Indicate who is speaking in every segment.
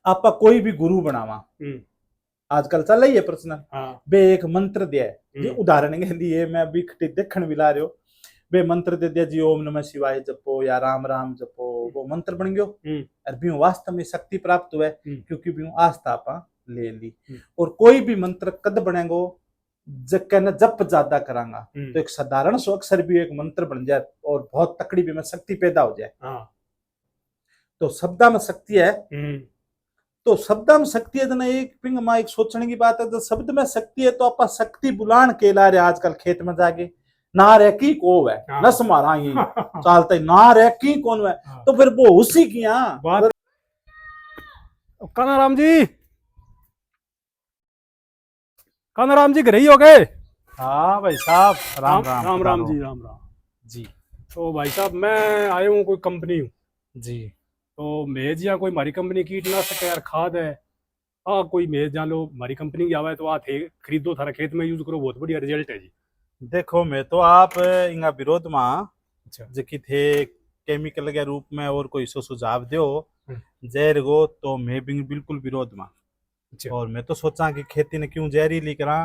Speaker 1: आपा कोई भी गुरु बनावा आजकल चल रही है प्रश्न बे एक मंत्र दिया है जी उदाहरण के लिए मैं अभी देखण भी ला रहे हो बे मंत्र दे दिया जी ओम नमः शिवाय जपो या राम राम जपो वो मंत्र बन गयो और भी वास्तव में शक्ति प्राप्त हुआ क्योंकि भी आस्था आपा ले ली और कोई भी मंत्र कद बनेगो कहना जप ज्यादा करांगा तो एक साधारण सो अक्षर भी एक मंत्र बन जाए और बहुत तकड़ी भी में शक्ति पैदा हो जाए तो शब्दा में शक्ति है तो शब्द में शक्ति है तो एक पिंग मां एक सोचने की बात है तो शब्द में शक्ति है तो आपा शक्ति बुलान के ला रहे आजकल खेत में जाके ना रे की को है नस मारा ही चालते ना रे की कौन है तो फिर वो उसी की बात
Speaker 2: कानाराम जी कानाराम जी घर ही हो गए।
Speaker 1: हाँ भाई साहब
Speaker 2: राम राम राम राम जी राम राम
Speaker 1: जी।
Speaker 2: तो भाई साहब मैं आया हूँ कोई कंपनी हूँ
Speaker 1: जी
Speaker 2: तो मेज या कोई हमारी कंपनी कीटनाशक यार खाद है कोई मेज जान लो हमारी कंपनी की आवा है तो आ थे खरीदो थारा खेत में यूज करो बहुत बढ़िया रिजल्ट है जी।
Speaker 1: देखो मैं तो आप इंगा विरोध में
Speaker 2: अच्छा
Speaker 1: जकी थे केमिकल के रूप में और कोई सो सुझाव दो जहर गो तो मैं भी बिल्कुल विरोध में
Speaker 2: अच्छा।
Speaker 1: और मैं तो सोचा कि खेती ने क्यों जहरीली करा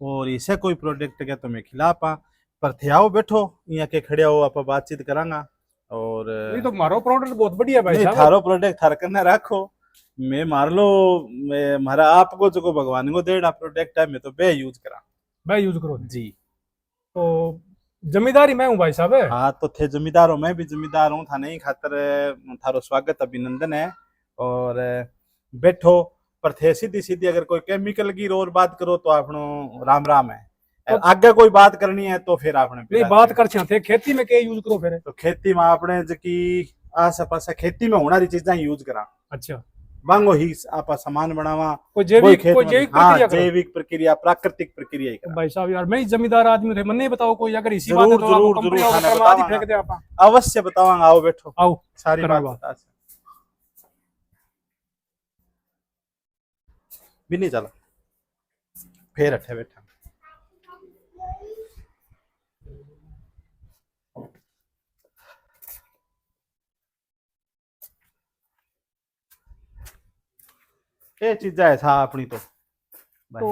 Speaker 1: और इसे कोई प्रोडक्ट के तो मैं खिलाफ पर थे आओ बैठो यहाँ के खड़े हो आप बातचीत करांगा और
Speaker 2: ये तो मारो प्रोडक्ट बहुत बढ़िया भाई साहब
Speaker 1: थारो प्रोडक्ट थार करने रखो मैं मार लो मैं मारा आपको जो भगवान को देड़ा प्रोडक्ट है मैं तो बे यूज करा
Speaker 2: बे यूज करो
Speaker 1: जी।
Speaker 2: तो जमींदारी मैं हूँ भाई साहब।
Speaker 1: हाँ तो थे जमींदार हो मैं भी जमींदार हूँ था नहीं खातर थारो स्वागत अभिनंदन है और बैठो पर थे सीधी सीधी अगर कोई केमिकल की और बात करो तो आपनो राम राम है तो आगे कोई बात करनी है तो फिर आपने
Speaker 2: नहीं बात कर थे खेती में क्या यूज करो फिर
Speaker 1: तो खेती में आपने जकी आस पास खेती में होना चीजें यूज करा।
Speaker 2: अच्छा
Speaker 1: बांगो ही आपा सामान बनावा
Speaker 2: कोई जैविक
Speaker 1: प्रक्रिया प्राकृतिक प्रक्रिया
Speaker 2: तो भाई साहब यार मैं जमींदार आदमी थे मन्ने बताओ कोई अगर इसी
Speaker 1: बात
Speaker 2: है तो
Speaker 1: जरूर
Speaker 2: कंपनी
Speaker 1: जरूर
Speaker 2: फेंक दे आपा
Speaker 1: अवश्य बतावांगा आओ बैठो
Speaker 2: आओ
Speaker 1: सारी बात बता भी नहीं चला फिर अठे बैठा ये चीजा है सा अपनी तो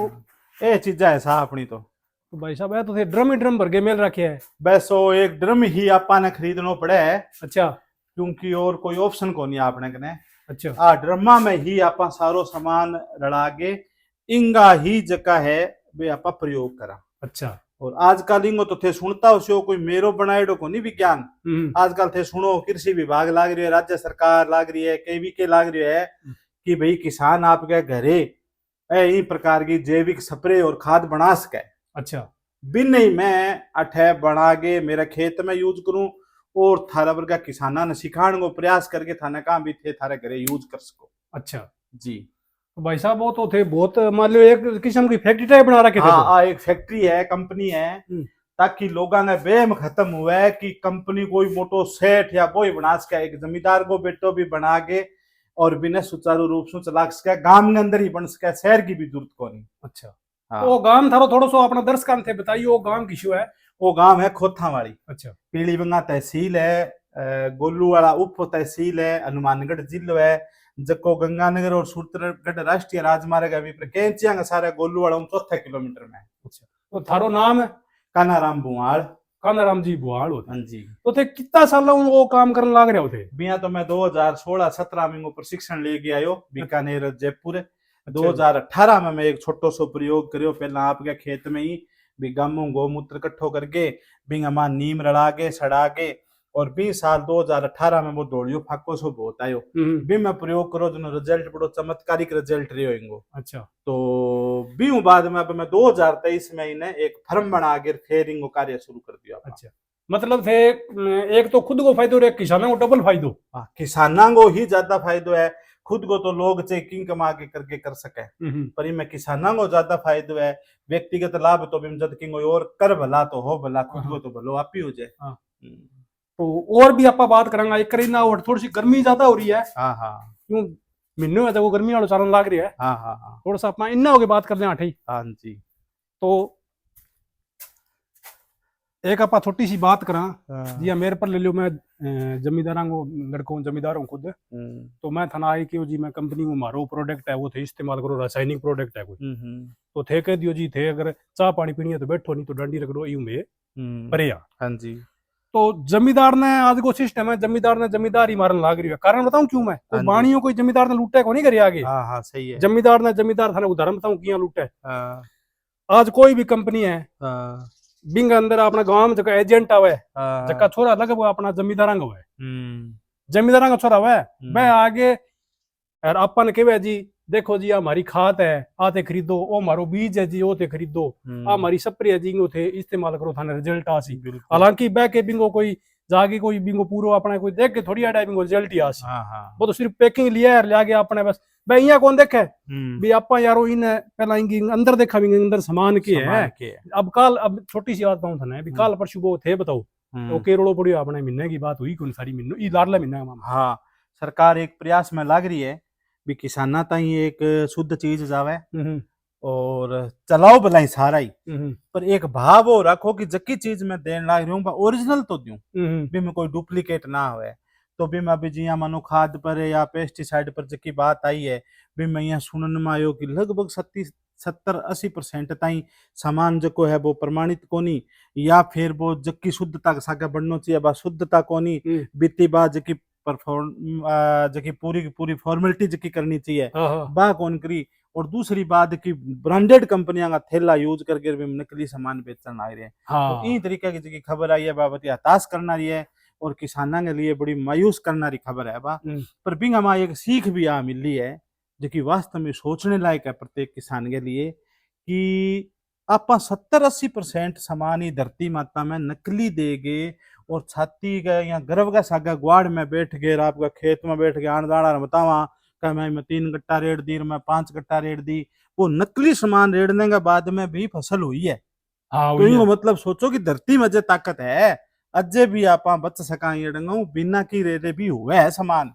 Speaker 1: ये चीजा है सा अपनी तो
Speaker 2: भाई साहब है तो थे ड्रम ही ड्रम भर के मेल रखे है
Speaker 1: बस वो एक ड्रम ही आपा ने खरीदना पड़े है।
Speaker 2: अच्छा
Speaker 1: क्योंकि और कोई ऑप्शन को नहीं आपने कने
Speaker 2: अच्छा
Speaker 1: आ ड्रमा में ही आपा सारो सामान रड़ागे इंगा ही जका है वे आपा प्रयोग करा।
Speaker 2: अच्छा और
Speaker 1: आजकल इंगो तो थे सुनता हो कोई मेरो बनाएडो को नहीं विज्ञान आजकल थे सुनो कृषि विभाग लाग रही है राज्य सरकार लाग रही है केवीके लाग रही है कि भाई किसान आपके घरे इन प्रकार की जैविक स्प्रे और खाद बना सके।
Speaker 2: अच्छा
Speaker 1: बिन ही मैं अठे बना के मेरा खेत में यूज करूं और थारा वर्गा किसाना ने सिखाने को प्रयास करके थाने काम भी थे थारे घरे यूज कर सको।
Speaker 2: अच्छा
Speaker 1: जी
Speaker 2: तो भाई साहब वो तो थे बहुत मान लो एक किस्म की फैक्ट्री टाइप बना रखे थे।
Speaker 1: हाँ एक फैक्ट्री है कंपनी है ताकि लोगों ने बेम खत्म हुआ है कि कंपनी कोई मोटो सेठ या कोई बना सके एक जमींदार को बेटो भी बना के और बिना सुचारू रूप से चला सके गांव के अंदर ही बन सके शहर की भी जरूरत को नहीं।
Speaker 2: अच्छा हाँ। वो गांव थारो थोड़ा सो अपना दर्शक थे बताइए वो गांव किशो है
Speaker 1: वो गांव है खोथावाड़ी।
Speaker 2: अच्छा
Speaker 1: पीलीबंगा तहसील है गोलू वाला उप तहसील है हनुमानगढ़ जिलो है जको गंगानगर और सूरतगढ़ राष्ट्रीय राजमार्ग अभी कैंचिया सारे गोलू वाला 4 किलोमीटर में।
Speaker 2: अच्छा तो थारो नाम है
Speaker 1: कानाराम बुआड़
Speaker 2: कानाराम जी बुआड़ होते
Speaker 1: हाँ जी।
Speaker 2: तो थे कितना साल वो काम करने लग रहे होते
Speaker 1: बिया तो मैं 2016-17 में प्रशिक्षण लेके आयो बीकानेर जयपुर 2018 में मैं एक छोटो सो प्रयोग करियो पहला आपके खेत में ही भी गमू गोमूत्र इकट्ठो करके बिंग अमा नीम रड़ा के सड़ा के और 20 साल 2018 में वो दौड़ियो फाको सो बहुत आयो भी मैं प्रयोग करो जो रिजल्ट बड़ो चमत्कारिक रिजल्ट रहो इंगो।
Speaker 2: अच्छा
Speaker 1: तो भी बाद में अब मैं 2023 में इन्हें एक फर्म बना के फिर इंगो कार्य शुरू कर दिया।
Speaker 2: अच्छा मतलब थे एक तो खुद को फायदो और एक किसानों को डबल फायदो।
Speaker 1: किसानों को ही ज्यादा फायदो है खुद को तो लोग चेकिंग कमा के करके कर सके पर इनमें किसानों को ज्यादा फायदो है व्यक्तिगत लाभ तो जद की और कर भला तो हो भला खुद को तो भलो आप ही हो जाए।
Speaker 2: तो और भी आपा बात करांगा एक करीना और थोड़ी सी गर्मी ज्यादा हो रही है।
Speaker 1: हाँ हाँ
Speaker 2: क्यों महीनों है तो वो गर्मी वाला चालन लाग रही है।
Speaker 1: हाँ हाँ हाँ
Speaker 2: थोड़ा सा अपना इन्ना होके बात कर लें आठ ही।
Speaker 1: हाँ जी।
Speaker 2: तो एक आप छोटी सी बात करा
Speaker 1: हाँ।
Speaker 2: जी मेरे पर ले लो, मैं जमींदारा को लड़का हूँ, जमींदार हूँ खुद। तो मैं थाना आई कि जी मैं कंपनी में मारो प्रोडक्ट है वो थे इस्तेमाल करो, रासायनिक प्रोडक्ट है कोई, तो थे कह दियो जी थे अगर चाह पानी पीनी है तो बैठो, नहीं तो डंडी रगड़ो, यूं में परे आ।
Speaker 1: हाँ जी।
Speaker 2: तो जमींदार ने आज को सिस्टम है, जमींदार ने जमींदारी मारन लाग रही है। कारण बताऊं क्यों? मैं कोई बाणियों कोई जमींदार ने लूटा को नहीं करे आगे।
Speaker 1: हाँ हाँ सही है।
Speaker 2: जमींदार थाने उदाहरण बताऊं किया लूटा है।
Speaker 1: हाँ
Speaker 2: आज कोई भी कंपनी है
Speaker 1: हाँ
Speaker 2: बिंग अंदर अपना गांव में जका एजेंट आवे,
Speaker 1: हाँ
Speaker 2: जका छोरा लगे वो अपना जमींदारा का है, जमींदारा का छोरा है। मैं आगे और अपन के जी देखो जी हमारी खाद है आते खरीदो, ओ हमारो बीज है जी वो ते खरीदो, हमारी स्प्रे है जी थे इस्तेमाल करो थाने रिजल्ट आसी। हालांकि बह के बिंगो कोई जाके कोई बिंगो पूरो अपना कोई देख के थोड़ी आड़ा बिंगो रिजल्ट ही आसी। वो तो सिर्फ पैकिंग लिया है लिया गया अपने बस भाई यहाँ कौन देखे भी आपा यारो इन पहला इंगी अंदर देखा भी अंदर सामान के है। अब कल अब छोटी सी बात बताऊं थाने भी कल परसों वो थे बताओ तो केरोड़ो पड़ी अपने महीने की बात हुई कौन सारी महीनों लाडला महीना।
Speaker 1: हाँ सरकार एक प्रयास में लग रही है भी किसाना ताई एक शुद्ध चीज जावे और चलाओ भलाई सारा ही, पर एक भाव वो रखो कि जकी चीज मैं देन लाग रही हूँ ओरिजिनल तो दूं भी मैं कोई डुप्लीकेट ना होए। तो भी मैं अभी जिया मानो खाद पर या पेस्टिसाइड पर जकी बात आई है भी मैं यहाँ सुनने में आयो कि लगभग 70-80% ताई सामान जो है वो प्रमाणित कोनी, या फिर वो जकी शुद्धता सागे बढ़नो चाहिए बा शुद्धता कोनी बीती बात जकी परफॉर्म जकी पूरी की पूरी फॉर्मेलिटी जकी करनी चाहिए बा कौन करी। और दूसरी बात की ब्रांडेड कंपनियां का थैला यूज करके भी नकली सामान बेचने आ रहे हैं। तो इन तरीके की जकी खबर आई है बाबत हताश करना रही है और किसानों के लिए बड़ी मायूस करना रही खबर है बा। पर बिंग हमारा एक सीख भी आ मिली है जो कि वास्तव में सोचने लायक है प्रत्येक किसान के लिए कि आप 70-80% सामान ही धरती माता में नकली देगे और छाती का या गर्व का सागा ग्वाड़ में बैठ गए आपका खेत में बैठ के आन दाड़ा बतावा क्या मैं 3 गट्टा रेट दी मैं 5 गट्टा रेट दी, वो नकली सामान रेड़ने के बाद में भी फसल हुई है। तो इनको मतलब सोचो कि धरती में जो ताकत है अजे भी आप बच सका बिना की रेड़े भी हुए है सामान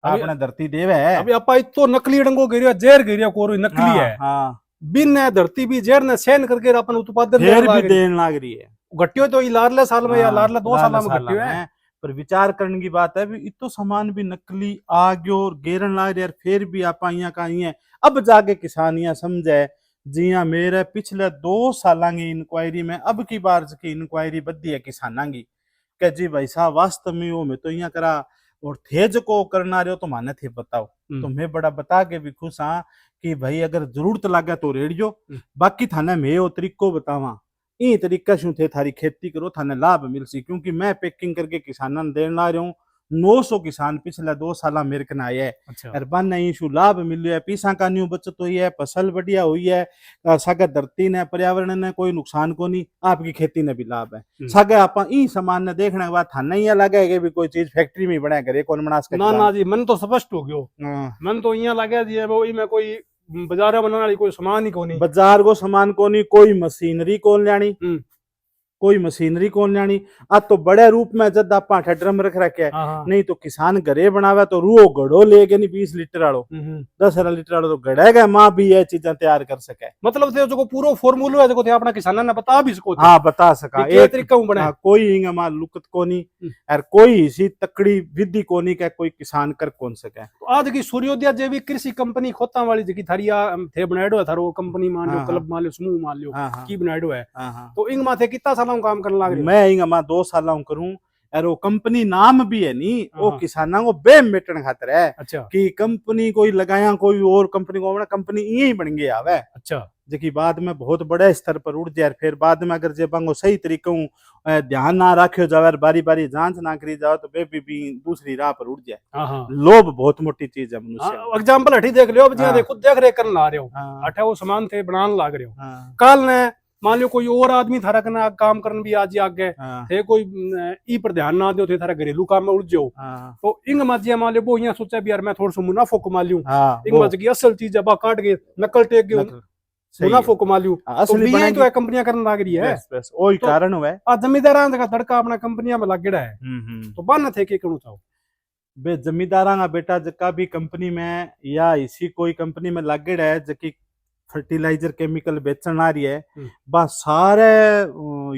Speaker 1: आपने धरती देवे है।
Speaker 2: अभी आप तो नकली डंगो गिरिया जहर गिरिया कोई नकली है।
Speaker 1: हाँ
Speaker 2: बिन धरती भी जहर ने सहन करके अपन उत्पादन
Speaker 1: देन लाग रही है।
Speaker 2: घटियो तो लारले साल में या लारले 2 साल में घटियो है।
Speaker 1: पर विचार करने की बात है भी इतो सामान भी नकली आ गयो और गेरन लाग रही फिर भी आप का है। अब जाके किसानियां समझे जिया मेरे पिछले 2 साल की इंक्वायरी में अब की बार की इंक्वायरी बदी है किसाना की कि जी भाई साहब वास्तव में वो मैं तो यहाँ करा और थे जो को करना रहे हो तो माने थे बताओ। तो मैं बड़ा बता के भी खुश हाँ कि भाई अगर जरूरत लगे तो रेडियो बाकी थाने मैं वो तरीको बतावा इन तरीका शू थे थारी खेती करो थाने लाभ मिल सी। क्योंकि मैं पैकिंग करके किसानों देने ला रहा हूँ 900 किसान पिछले 2 साल मेरे कन आए है बन इशू लाभ मिलो है पीसा का न्यू बचत हुई है फसल बढ़िया हुई है सागर धरती ने पर्यावरण ने कोई नुकसान को नहीं आपकी खेती ने भी लाभ है सागे आप ई सामान ने देखने के बाद थाने ही लगे भी कोई चीज फैक्ट्री में बना करे कौन बना
Speaker 2: ना ना जी मन तो स्पष्ट हो गयो मन तो यहाँ लगे जी वो में कोई बाजार बनाने वाली कोई सामान ही कोनी
Speaker 1: बाजार को सामान कोनी कोई मशीनरी कौन लानी कोई मशीनरी कौन लानी आ तो बड़े रूप में जब आप ड्रम रख रखे नहीं तो किसान घरे बनावे तो रूओ घड़ो लेके नहीं 20 लीटर वालो 10 लीटर वालो तो घड़ेगा मां भी ये चीजें तैयार कर सके मतलब
Speaker 2: थे जो पूरा फॉर्मूला है जो थे अपना किसाना ने बता भी सको
Speaker 1: हाँ बता सका
Speaker 2: एक तरीका बना
Speaker 1: कोई हिंग मां लुकत कोनी और कोई इसी तकड़ी विधि कोनी का कोई किसान कर कौन सके।
Speaker 2: तो आज की सूर्योदय जैविक कृषि कंपनी खोता वाली जकी थारिया थे बनाएडो है थारो कंपनी मान लो क्लब मान लो समूह मान लो की बनाएडो है तो इंग माथे कितना साल काम करने लग रहे
Speaker 1: मैं इंग 2 साल करूं और वो कंपनी नाम भी है नी वो किसानों को बेम मेटन खातर है।
Speaker 2: अच्छा
Speaker 1: कि कंपनी कोई लगाया कोई और कंपनी को बना कंपनी यही बन गया है।
Speaker 2: अच्छा
Speaker 1: जबकि बाद में बहुत बड़े स्तर पर उड़ जाए फिर बाद में अगर जे बांगो सही तरीके ध्यान ना रखो जाए बारी बारी जांच ना करी जाओ तो बे भी दूसरी राह पर उड़ जाए। लोभ बहुत मोटी चीज है मनुष्य।
Speaker 2: एग्जांपल हटी देख लियो अब जी देखो देख रेख करने ला रहे हो अठे वो सामान थे बनाने लाग रहे हो कल ने मान लो कोई और आदमी थारा कना काम करने भी आज आगे थे कोई ई पर ध्यान ना दो थे थारा घरेलू काम में उड़ जाओ तो इंग मजिया मान लो वो यहाँ सोचा भी यार मैं थोड़ा सा मुनाफो कमा लूं इंग मज की असल चीज अब काट के नकल टेक गयो मुनाफो कमा लूं असली बनाई तो कंपनियां करने लग रही है
Speaker 1: वही कारण हुआ
Speaker 2: आ जमींदारां का तड़का अपना कंपनियां में लागेड़ा है तो बन थे के कणु चाहो
Speaker 1: बे जमींदारां का बेटा जका भी कंपनी में या इसी कोई कंपनी में लागेड़ा है जकी फर्टिलाइजर केमिकल बेचन आ रही है, बा सारे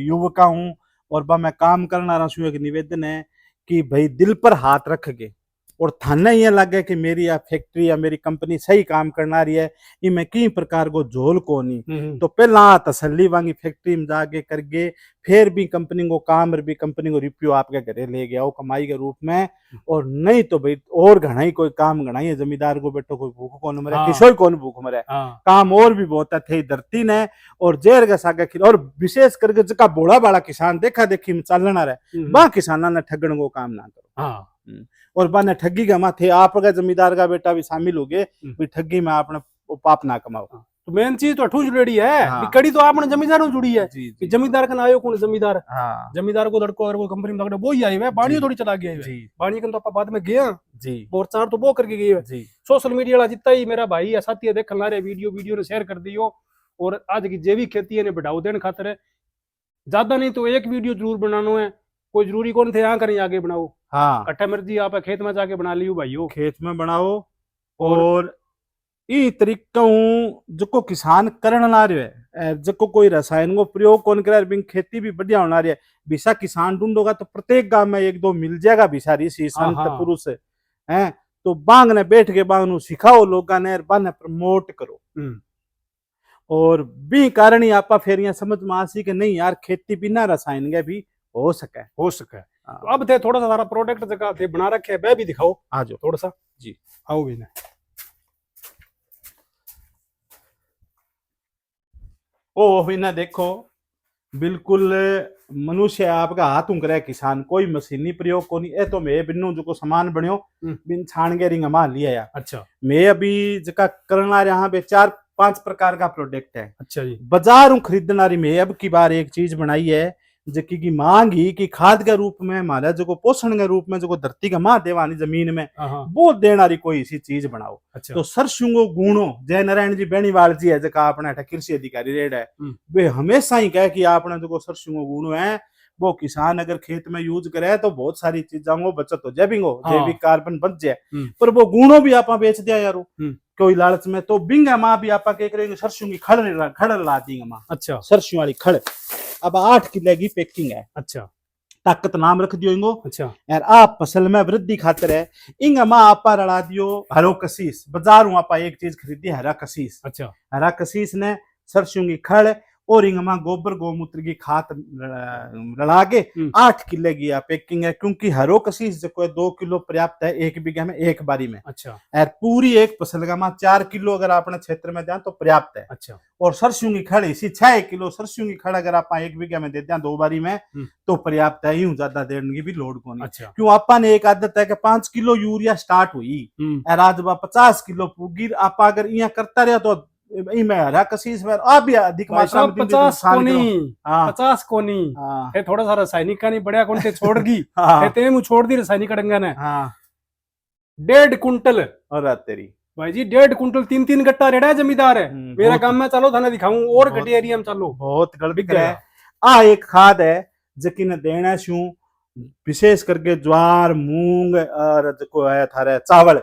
Speaker 1: युवकाओं और बा मैं काम करना रहा हूँ, एक निवेदन है कि भाई दिल पर हाथ रख के और थाने ये लगे कि मेरी या फैक्ट्री या मेरी कंपनी सही काम करना रही है, इनमें कई प्रकार को झोल को नहीं, तो पहला तसल्ली वांगी फैक्ट्री में जाके करके फिर भी कंपनी को काम और भी कंपनी को रिप्यू आपके घरे ले गया कमाई के रूप में। और नहीं तो भाई और घना ही कोई काम घना ही जमींदार को बैठो कोई भूख कौन मरे, किशोर कौन भूख मरे, काम और भी बहुत थे धरती ने और जेर के सागे खिल। और विशेष करके जका बोला बाला किसान देखा देखी में चलना रहे बा किसाना ने ठगण को काम ना करो, और बा ने ठगी का माथे आप अगर जमींदार का बेटा भी शामिल हो गए भी ठगी में आपने पाप ना कमाओ।
Speaker 2: तो मेन चीज तो अठू जुड़ी है, कड़ी तो आपने जमींदार में जुड़ी है कि जमींदार का ना आयो कौन जमींदार, जमींदार को लड़को अगर वो कंपनी में पकड़े वो ही आई है, बाणी थोड़ी चला गया है, बाणी के तो आप बाद में गया जी और चार तो वो करके गए है। सोशल मीडिया वाला जितना ही मेरा भाई या साथी देख ला रहे वीडियो ने शेयर कर दियो, और आज की जैविक खेती ने बढ़ावा देने खातर है, ज्यादा नहीं तो एक वीडियो जरूर बनाना है, कोई जरूरी कौन थे यहाँ करें आगे बनाओ, कट्ठा मर्जी आप खेत में जाके बना लियो भाइयों, खेत में बनाओ। और ई तरीका जो किसान करन ला रहे है, जो कोई रसायन को प्रयोग कौन करे, खेती भी बढ़िया होना रही है। बिसा किसान ढूंढोगा तो प्रत्येक गांव में एक दो मिल जाएगा बिसारी सी संत पुरुष है, तो बांग ने बैठ के बांग नु सिखाओ लोगा ने, बाने प्रमोट करो। और भी कारण ही आपा फिर यहाँ समझ में आसी कि नहीं यार खेती बिना रसायन के भी हो सके। तो अब थे थोड़ा सा सारा प्रोडक्ट जगह थे बना रखे है, वह भी दिखाओ आज थोड़ा सा जी, आओ भी ना। ओ भी ना देखो बिल्कुल मनुष्य आपका हाथ उंग रहा है, किसान कोई मशीनी प्रयोग को नहीं। ए तो मैं बिन्नू जो को सामान बनियो बिन छान के रिंग मा लिया यार। अच्छा मैं अभी जका करना यहाँ पे 4-5 प्रकार का प्रोडक्ट है। अच्छा जी, बाजार खरीदना रही मैं अब की बार एक चीज बनाई है जकी की मांग ही कि खाद के रूप में हमारा जो पोषण के रूप में जो धरती का मां देवानी जमीन में वो देना रही कोई इसी चीज बनाओ। अच्छा। तो सरसों को गुणो जय नारायण जी बेनीवाल जी है जका अपने कृषि अधिकारी रेड है, वे हमेशा ही कहे कि आपने जो सरसों को गुणो है वो किसान अगर खेत में यूज करे तो बहुत सारी चीजों को बचत हो जाए, जैविक कार्बन बच जाए। पर वो गुणों भी आप बेच दिया यारो कोई लालच में, तो बिंगा माँ भी आप करेंगे सरसों की खड़ ला देंगे माँ। अच्छा सरसों वाली खड़ अब 8 किलो की पैकिंग है। अच्छा ताकत नाम रख दियो इनको। अच्छा यार आप फसल में वृद्धि खातर है इंग माँ आपा रला दियो हरो कशीस, बाजारों आपा एक चीज खरीदी हरा कशीस। अच्छा हरा कशीस ने सरसों की खड़ और इंगमा गोबर गोमूत्र की खाद रला के 8 किलो की पैकिंग है, क्योंकि हरो कशीस जो 2 किलो पर्याप्त है 1 बीघा में एक बारी में। अच्छा और पूरी एक फसल का 4 किलो अगर अपने क्षेत्र में दें तो पर्याप्त है। अच्छा और सरसों की खड़ इसी 6 किलो सरसों की खड़ अगर आप 1 बीघा में देते हैं 2 बारी में तो पर्याप्त है, यूं ज्यादा देने की भी लोड को नहीं। अच्छा क्यों आपा ने एक आदत है कि 5 किलो यूरिया स्टार्ट हुई और आज 50 किलो पूगी आप अगर यहाँ करता रहा तो हरा कशीस में आप भी अधिक मात्रा में 50 को नहीं थोड़ा सा रासायनिक का नहीं बढ़िया कौन से छोड़ दी ते छोड़ दी रासायनिक डंगा ने 1.5 कुंटल और तेरी भाई जी 1.5 कुंटल 3-3 गट्टा रेड़ा है जमींदार है मेरा काम में चलो थाने दिखाऊं और घटी एरिया में चलो बहुत गलत है। आ एक खाद है जकिन देना शू विशेष करके ज्वार मूंग और जो है थारे चावल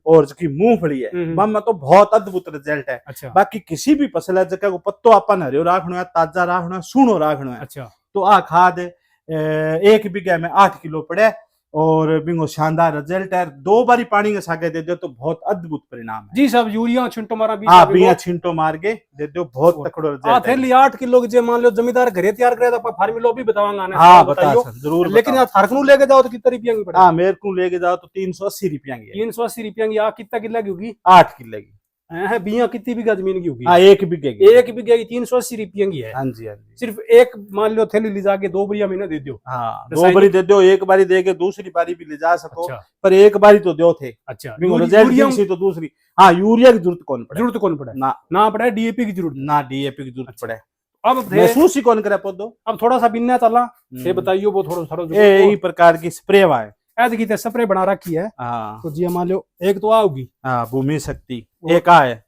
Speaker 2: और जो की मूंगफली है में तो बहुत अद्भुत रिजल्ट है। अच्छा बाकी किसी भी फसल है जगह को पत्तो अपन हरियो राखनो है ताजा राखनो है सूनो राखनो है। अच्छा तो आ खाद 1 बीघा में 8 किलो पड़े और बिंगो शानदार रिजल्ट है। 2 बारी पानी के सागे दे दो तो बहुत अद्भुत परिणाम है जी। सब यूरिया छिंटो मारा बिया छिंटो मार के दे दो बहुत तकड़ो रिजल्ट है। थैली 8 किलो की जे मान लो जमींदार घरे तैयार करे तो फार्मूला भी बतावांगा ना। हां बताइयो जरूर, लेकिन यार थारकनु लेके जाओ तो कितने रुपया की पड़े? हां मेरे को लेके जाओ तो 380 रुपया की है। 380 रुपया की आ कितना किलो की होगी? 8 किलो की है। बिया कितनी बीघा जमीन की होगी? हाँ 1 बीघे की। 1 बीघे की 380 रुपया की है। हाँ जी हाँ जी। सिर्फ एक मान लो थैली ले जाके 2 बढ़िया महीने दे दो। हाँ 2 बारी दे दो, एक बारी दे के दूसरी बारी भी ले जा सको। अच्छा। पर एक बारी तो दो थे। अच्छा यूरिया तो दूसरी। हाँ यूरिया की जरूरत कौन पड़े ना पड़े डीएपी की जरूरत पड़े। अब महसूस ही कौन करे पौधो। अब थोड़ा सा बिन्ना चला ये बताइए वो थोड़ा यही प्रकार की स्प्रे है ऐसे की स्प्रे बना रखी है। तो जी मान लो एक तो आओगी भूमि शक्ति, एक आ है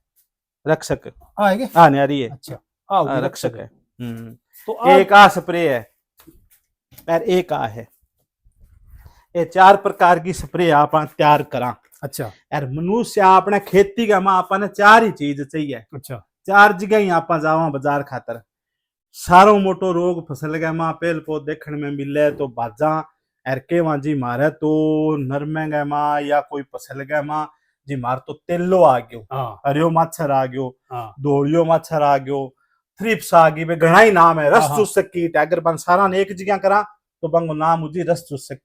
Speaker 2: रक्षक आएगी आने आ रही है। अच्छा रक्षक है। तो एक आ स्प्रे है और एक आ है। ये 4 प्रकार की स्प्रे आप तैयार करा। अच्छा यार मनुष्य अपने खेती का मां अपने 4 ही चीज चाहिए। अच्छा
Speaker 1: चार जगह ही आप जावा बाजार खातर सारो मोटो रोग फसल गया मां पेल पौध देखने में मिले तो बाजा एरके वहां जी मारे तो नरमे गए मां या कोई फसल गया मां जी मार तो तेलो आ गयो, हरियो मच्छर आ गयो, धोलियो मच्छर आ गयो, थ्रिप्स आ गई, घना ही नाम है, रस चूसक कीट। अगर बन सारा ने एक जगह करा तो बंगो नाम उजी रस चूसक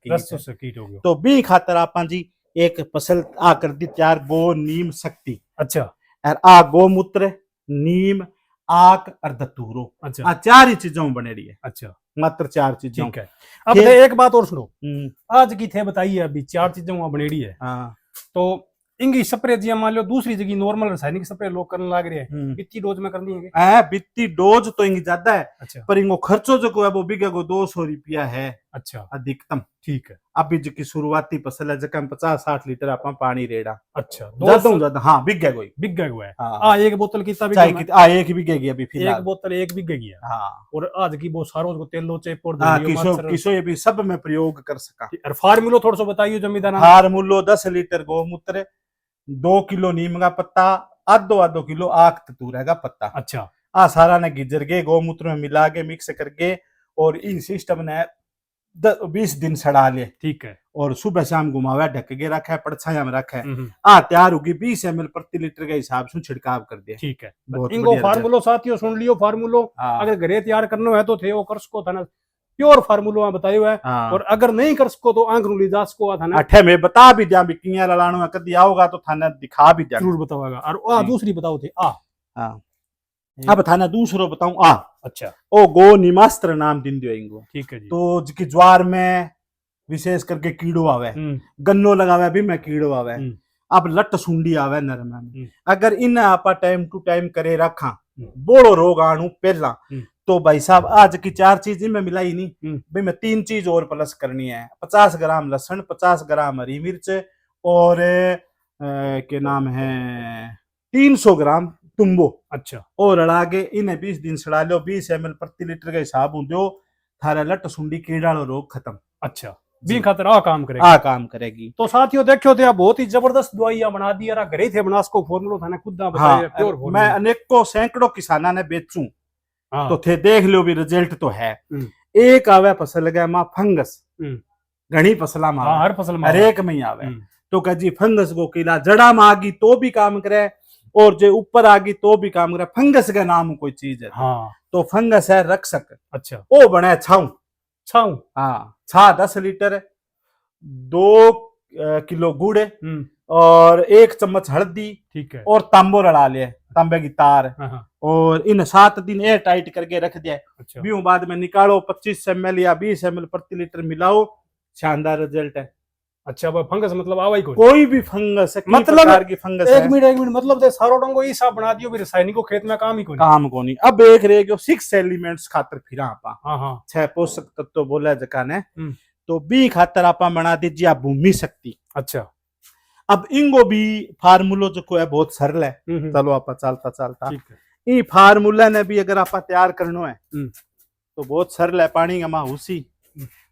Speaker 1: कीट हो गयो। तो बी खातर आपा जी एक फसल आ कर दी तैयार गो नीम शक्ति।
Speaker 2: अच्छा।
Speaker 1: और आ गोमूत्र नीम आक और दतूरो। अच्छा। आ चार ही चीजों बनेड़ी है। अच्छा। मात्र चार चीजों।
Speaker 2: ठीक है। अब एक बात और सुनो, आज की थे बताइए अभी चार चीजों बनेड़ी है। हाँ। तो इंगी स्प्रे जी मान लो दूसरी जगह नॉर्मल रासायनिक स्प्रे लोग करने लग रहे हैं, बित्ती डोज में करनी है।
Speaker 1: बित्ती डोज तो इंगी ज्यादा है। अच्छा। पर इनको खर्चो जो है वो बिके को 200 रुपया है। अच्छा। अधिकतम। ठीक है। अभी जो की शुरुआती फसल है जब 50-60 लीटर आप पानी रेड़ा। अच्छा। ज्यादा हाँ बिक गया कोई बिक गया हुआ है। हाँ। एक बोतल कितना एक बिकेगी अभी फिलहाल। एक बोतल एक बिकेगी। हाँ। और आज की वो सारों को तेलो चेपोर किसो ये भी सब में प्रयोग कर सका। और फार्मूलो थोड़ा सा बताइए जमींदार। फार्मूलो 10 लीटर गोमूत्र 2 किलो नीम का पत्ता आधो किलो आक ततूरा का पत्ता। अच्छा। आ सारा ने गिजर के गोमूत्र में मिला के मिक्स करके और इन सिस्टम ने 20 दिन सड़ा ले। ठीक है। और सुबह शाम घुमावे ढक के रखा है पड़छाया में रखा है। आ तैयार होगी 20 ml प्रति लीटर के हिसाब से छिड़काव कर दिया। ठीक है। इनको फार्मूलो साथियों सुन लियो फार्मूलो। अगर घरे तैयार करना है तो थे वो कर सको था ना प्योर फार्मूलो बतायो है। और अगर नहीं कर सको तो आंगनूली जा सको था ना अठे में बता भी दिया भी किया लड़ानो है कदी आओगा तो थाने दिखा भी दिया जरूर बताओगा। और दूसरी बताओ थे अब थाने दूसरो बताऊं अच्छा ओ गो निमास्त्र नाम दिन दियो इंगो। ठीक है जी। तो जिकी ज्वार में विशेष करके कीड़ो आवे गन्नो लगावे भी में कीड़ो आवे अब लट सुंडी आवे नरम में अगर इन आपा टाइम टू टाइम करे रखा बोलो रोग आणु पहला तो भाई साहब आज की चार चीज में मिलाई नहीं भाई मैं 3 चीज और प्लस करनी है 50 ग्राम लहसुन 50 ग्राम हरी मिर्च और के नाम है 300 ग्राम तुम्बो। अच्छा। और अड़ा के इन्हें 20 दिन सड़ा लो 20 ml प्रति लीटर के हिसाब दो थारा लट सुंडी कीड़ा रोग खत्म। अच्छा। बी खातर काम करेगी। तो साथियों देखो थे बहुत ही जबरदस्त दवाइयां बना दी यार घरे थे बनासको फॉर्मूला थाने खुद बताया प्योर फॉर्मूला। मैं अनेकों सैकड़ों किसाना ने बेचूं तो थे देख लो भी रिजल्ट तो है। एक आवे फसल गया मां फंगस घनी फसला में हर फसल में हर एक में ही आवे तो कह जी फंगस को किला जड़ा में आगी तो भी काम करे और जो ऊपर आ गई तो भी काम करे। फंगस का नाम कोई चीज है। हाँ। तो फंगस है रक्षक। अच्छा। ओ बने छाऊ छाऊ। हाँ। छा 10 लीटर 2 किलो गुड़ और 1 चम्मच हल्दी। ठीक है। और तांबो रला लिया तांबे की तार। हाँ। और इन 7 दिन एयर टाइट करके रख दिया। अच्छा। भी बाद में निकालो 25 ml या 20 ml प्रति लीटर मिलाओ शानदार रिजल्ट है। अच्छा वो फंगस मतलब आवा ही कोई भी फंगस है मतलब की फंगस एक मिनट मतलब दे सारो डंगो ई सा बना दियो भी रासायनिक खेत में काम ही कोनी अब एक रह गयो 6 एलिमेंट्स खातर फिर आपा। हां 6 पोषक तत्व बोला जका ने तो बी खातर आपा बना दीजिए भूमि शक्ति। अच्छा। अब इंगो भी फार्मूलो जो को है बहुत सरल है चलो आपा चलता ठीक है। ई फार्मूला ने भी अगर आपा तैयार करनो है तो बहुत सरल है। पानी का हुसी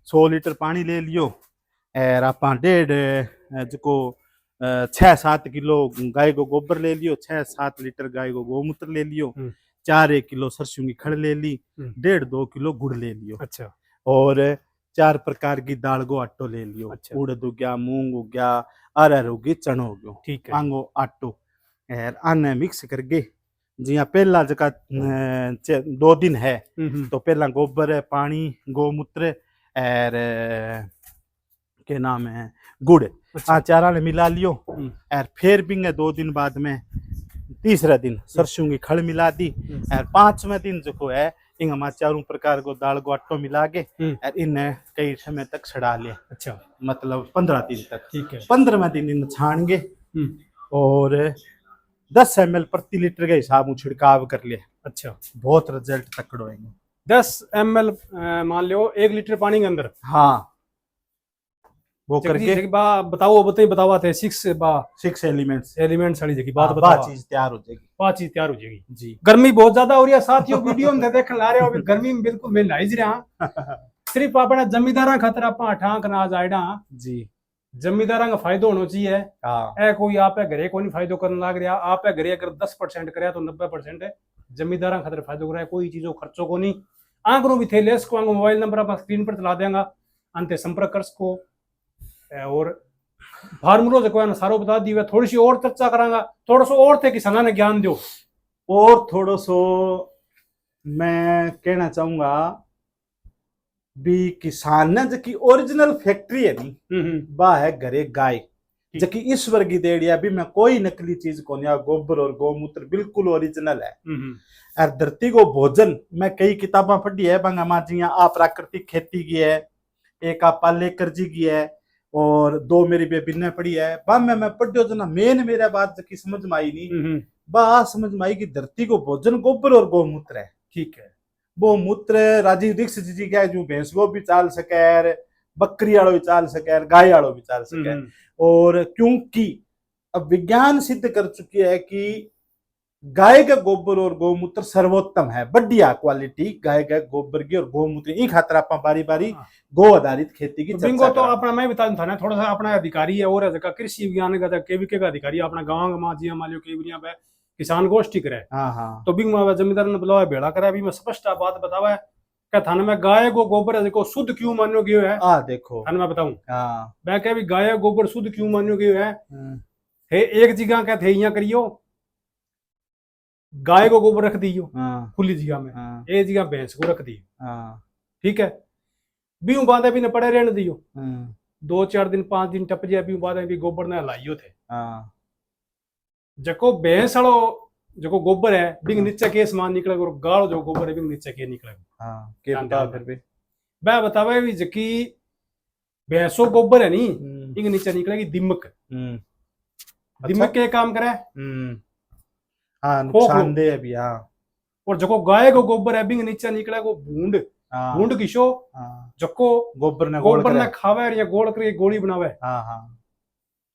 Speaker 1: 100 लीटर पानी ले लियो और आप 6-7 किलो गाय को गोबर ले लियो 6-7 लीटर गाय को गोमूत्र ले लियो 4-1 किलो सरसों की खड़ ले ली 1.5-2 किलो गुड़ ले लियो। अच्छा। और 4 प्रकार की दाल को आटो ले लियो। अच्छा। उड़द हो गया मूंग हो गया अरहर हो गई चनो हो गयो। ठीक है। आंगो आटो और आने मिक्स करके जिया पहला जका 2 दिन है तो पहला गोबर पानी गोमूत्र और के नाम है गुड़। अच्छा। चारा ने मिला लियो और फिर भी 2 दिन बाद में तीसरा दिन सरसों की खड़ मिला दी और 5वें दिन जो है इन चारों प्रकार को दाल को आटो मिला के और इन्हें कई समय तक सड़ा लिया। अच्छा। मतलब 15 दिन तक। ठीक है। 15वें दिन इन छान गए और 10 ml प्रति लीटर के हिसाब से छिड़काव कर लिया। अच्छा। बहुत रिजल्ट तकड़ो है 10 ml मान लो 1 लीटर पानी के अंदर। हाँ वो करके बतावा थे 6 एलिमेंट्स वाली जगह बात बतावा चीज तैयार हो जाएगी जी। गर्मी बहुत ज्यादा हो रही है साथियों वीडियो में देखने ला रहे हो गर्मी में बिल्कुल मैं नहीं रहा सिर्फ अपना जमींदारा खातर आप अठांक ना जाएड़ा जी
Speaker 2: जमींदारा का फायदो होना चाहिए।
Speaker 1: हाँ
Speaker 2: ए कोई आप घरे को नहीं फायदो करने लग रहा, आप घरे अगर 10% करे तो 90% है जमींदारा खातर फायदो कर रहा है, कोई चीजों खर्चों को नहीं। आंकड़ों भी थे लेस को मोबाइल नंबर आप स्क्रीन पर चला देंगे, अंत संपर्क कर सको। और फार्मूलो जो है ना सारो बता दी, थोड़ी सी और चर्चा करांगा, थोड़ा सा और थे किसाना ने ज्ञान दो।
Speaker 1: और थोड़ा सो मैं कहना चाहूंगा भी किसान ने जकी ओरिजिनल फैक्ट्री है नी बा है घरे गाय, जबकि ईश्वर की देड़िया भी मैं कोई नकली चीज को नहीं, गोबर और गौमूत्र बिल्कुल ओरिजिनल है। और धरती को भोजन मैं कई किताबा पढ़ी है बंगा माजिया आ प्राकृतिक खेती की है, एक आप पालेकर जी की है, और दो मेरी बेबी ने पढ़ी है। बा मैं पढ़ियो जना मेन मेरा बात जकी समझ में आई नहीं, बा समझ में आई कि धरती को भोजन गोबर और गौमूत्र है।
Speaker 2: ठीक है,
Speaker 1: वो मूत्र राजीव दीक्षित जी का जो भैंस को भी चाल सके, बकरी वालों भी चाल सके, गाय वालों भी चाल सके। और क्योंकि अब विज्ञान सिद्ध कर चुकी है कि गाय का गोबर और गौमूत्र सर्वोत्तम है, बढ़िया क्वालिटी गाय का गोबर की और गौमूत्र। ई खातर आप बारी बारी गो आधारित खेती की
Speaker 2: चर्चा तो अपना मैं बता दूं था थोड़ा सा अपना अधिकारी है और कृषि विज्ञान का केवीके का अधिकारी अपना गांव में जी मालियो केवरिया पे किसान गोष्ठी करे।
Speaker 1: हाँ
Speaker 2: तो बिंग जमींदार ने बुलावा भेड़ा करा भी मैं स्पष्ट बात बतावा है क्या थाने में गाय को गोबर है को शुद्ध क्यों मान्यो गयो है।
Speaker 1: देखो
Speaker 2: थाने मैं बताऊं मैं क्या भी गाय गोबर शुद्ध क्यों मान्यो गयो है। एक जगह क्या थे यहाँ करियो गाय को गोबर रख दियो खुली जगह में, एक जगह भैंस को रख दियो, ठीक है। बीऊ बाद भी न पड़े रहने दियो, 2-4 दिन 5 दिन टप जाए बीऊ बाद भी गोबर ने हलाइयो थे। जको भैंस वालो जो गोबर है बिंग नीचे के समान निकले और गाढ़ जो गोबर है बिंग नीचे के निकले।
Speaker 1: के बता फिर भी
Speaker 2: मैं बतावे भी जकी भैंसो गोबर है नी इंग नीचे निकलेगी दिमक। दिमक के काम करे
Speaker 1: नुकसानदेह है भी।
Speaker 2: और जको गाय को गोबर है बिंग नीचे निकले को भूंड, भूंड किशो जको गोबर ने खावे या गोल करके गोली बनावे।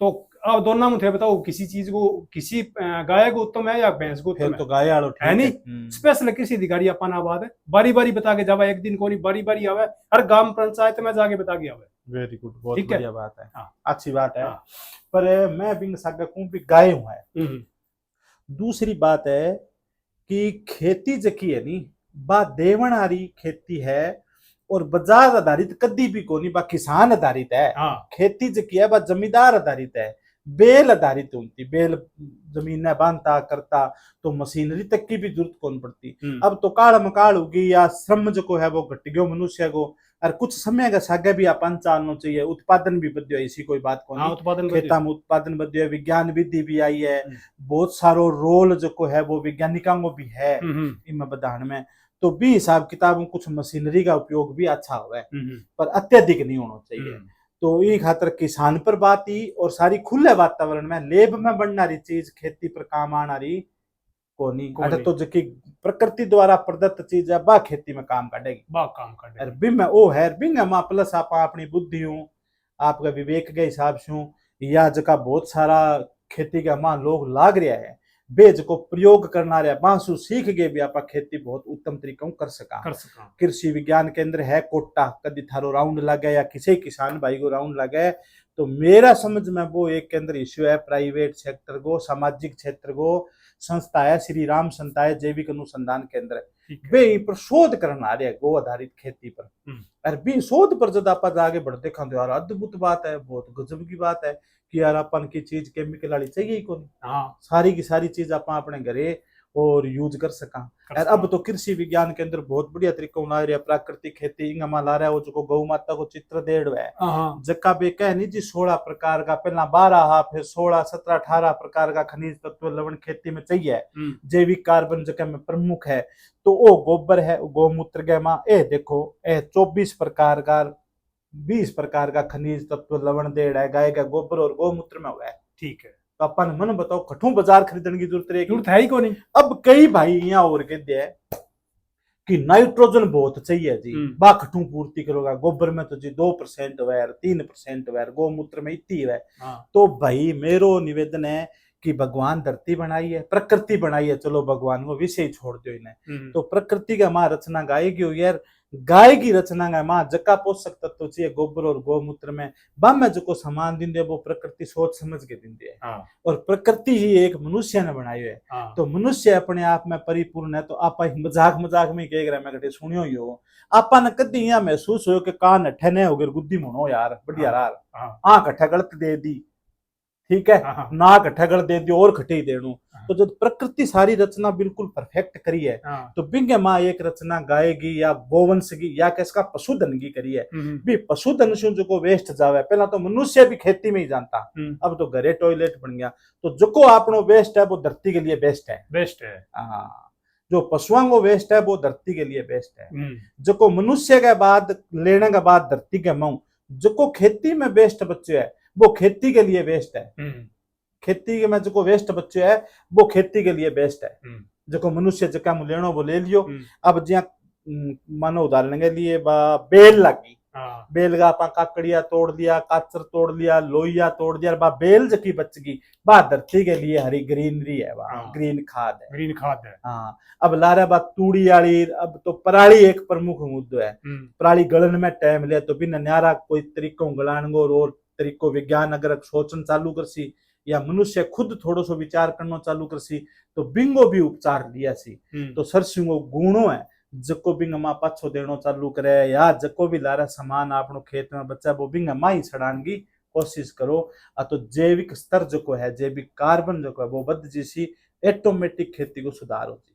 Speaker 2: तो अब दोनों में थे बताओ किसी चीज को किसी गाय को उत्तम है या भैंस को उत्तम है?
Speaker 1: तो गाय वालों
Speaker 2: है नहीं। स्पेशल कृषि अधिकारी अपना बात है बारी बारी बता के जावा, एक दिन को नहीं बारी बारी आवे, हर गांव पंचायत में जाके बता के आवे।
Speaker 1: वेरी गुड, बहुत बढ़िया बात है। अच्छी बात है। पर मैं बिंग सागा कहूं भी गाय हूं है। दूसरी बात है कि खेती जकी है नी बा देवण आरी खेती है और बाजार आधारित कदी भी कोनी, बा किसान आधारित है। खेती जकी है बा जमींदार आधारित है, बेल आधारित होती। बेल जमीन ने बांधता करता तो मशीनरी तक की भी जरूरत कौन पड़ती। अब तो काल मकाल होगी या श्रम जो है वो घट गयो मनुष्य को, और कुछ समय का सागे भी अपन चालना चाहिए। उत्पादन भी बढ़ियो, ऐसी कोई बात को नहीं। खेता में उत्पादन बढ़ियो है, विज्ञान विधि भी आई है, बहुत सारो रोल जो है वो वैज्ञानिकों को भी है इनमें बधान में। तो भी हिसाब किताब में कुछ मशीनरी का उपयोग भी अच्छा हुआ है, पर अत्यधिक नहीं होना चाहिए। तो ये खातर किसान पर बात ही और सारी खुले वातावरण में लेब में बनना रही चीज खेती पर काम आना रही को नहीं। अच्छा तो जकी प्रकृति द्वारा प्रदत्त चीज है बा खेती में काम काटेगी,
Speaker 2: बा काम काटेगी।
Speaker 1: और बिम ओ है बिंग मा प्लस आप अपनी बुद्धि हूं आपका विवेक के हिसाब से या जका बहुत सारा खेती का मां लोग लाग रहा है बेज को प्रयोग करना रहा बांसु सीख गए भी आप खेती बहुत उत्तम तरीका कर सका। कृषि विज्ञान केंद्र है कोटा, कदी थारो राउंड लगे या किसी किसान भाई को राउंड लगे तो मेरा समझ में वो एक केंद्र इश्यू है प्राइवेट सेक्टर को, सामाजिक क्षेत्र को संस्था है श्री राम संताय जैविक अनुसंधान केंद्र, वे पर शोध करना रहे गो आधारित खेती पर। और भी शोध पर जब आप आगे बढ़ते देखा तो यार अद्भुत बात है, बहुत गजब की बात है कि यार अपन की चीज केमिकल वाली चाहिए ही कौन। सारी की सारी चीज अपन अपने घरे और यूज कर सका। और अब तो कृषि विज्ञान के अंदर बहुत बढ़िया तरीका ला रहा है प्राकृतिक खेती इंगमा ला रहा है, वो जो गौ माता को चित्र देड़ है जक्का बे कह नहीं जी 16 प्रकार का, पहला 12 फिर 16 17 18 प्रकार का खनिज तत्व लवण खेती में चाहिए। जैविक कार्बन जगह में प्रमुख है तो वो गोबर है, गौमूत्र के माँ ए देखो ए 24 प्रकार का 20 प्रकार का खनिज तत्व लवण देड़ है गाय का गोबर और गौमूत्र में हुआ है।
Speaker 2: ठीक है,
Speaker 1: तो अपन मन बताओ कठों बाजार खरीदने की जरूरत
Speaker 2: है ही को नहीं।
Speaker 1: अब कई भाई यहाँ और कहते हैं कि नाइट्रोजन बहुत चाहिए जी, बा कठों पूर्ति करोगा गोबर में तो जी 2% वैर 3% वैर गौमूत्र में इतनी है। तो भाई मेरो निवेदन है कि भगवान धरती बनाई है, प्रकृति बनाई है, चलो भगवान को विषय छोड़ दो इन्हें, तो प्रकृति का माँ रचना गाएगी हो यार, गाय की रचना का माँ जका पोषक तत्व चाहिए गोबर और गौमूत्र में बा में जो सामान दिन वो प्रकृति सोच समझ के दिन है। और प्रकृति ही एक मनुष्य ने बनाई है। तो मनुष्य अपने आप में परिपूर्ण है। तो आप मजाक मजाक में कह रहे मैं कटे सुनियो ही हो आपा ने कदी यहाँ महसूस हो कि कान अठे ने हो गए गुद्दी मुनो यार बढ़िया यार आंख अठे गलत दे दी ठीक है नाक अठे गलत दे दी और खटे देणु। तो जब प्रकृति सारी रचना बिल्कुल परफेक्ट करी है तो बिंगे माँ एक रचना गाएगी या गोवंश की या किसका पशुधन की करी है भी पशुधन से जो वेस्ट जावे पहला तो मनुष्य भी खेती में ही जानता अब तो घरे टॉयलेट बन गया तो जो आपनो वेस्ट है वो धरती के लिए बेस्ट है जो पशुओं को वेस्ट है वो धरती के लिए बेस्ट है जो मनुष्य के बाद लेने के बाद धरती के मऊ जो खेती में वेस्ट बच्चे है वो खेती के लिए बेस्ट है खेती के में जो वेस्ट बच्चे है वो खेती के लिए बेस्ट है जो मनुष्य जका लेनो वो ले लियो। अब जिया मानो उदाहरण के लिए बेल लगी बेल का आप काकड़िया तोड़ लिया काचर तोड़ लिया लोहिया तोड़ दिया बा बेल जकी बच गई बा धरती के लिए हरी ग्रीनरी है ग्रीन खाद है। हाँ अब लारा बात तूड़ी वाली अब तो पराली एक प्रमुख मुद्दो है पराली गलन में टाइम ले तो बिना न्यारा कोई तरीकों गलान और तरीको विज्ञान अगर सोचन चालू करसी या मनुष्य खुद थोड़ो सो विचार करना चालू करसी तो बिंगो भी उपचार लिया सी तो सरसिंगो गुणो है जको बिंग मा पाछो देनो चालू करे या जको भी लारा सामान आपनो खेत में बच्चा वो बिंग मा ही छड़ान की कोशिश करो। तो जैविक स्तर जो है जैविक कार्बन जो है वो बद जैसी ऑटोमेटिक खेती को सुधार होती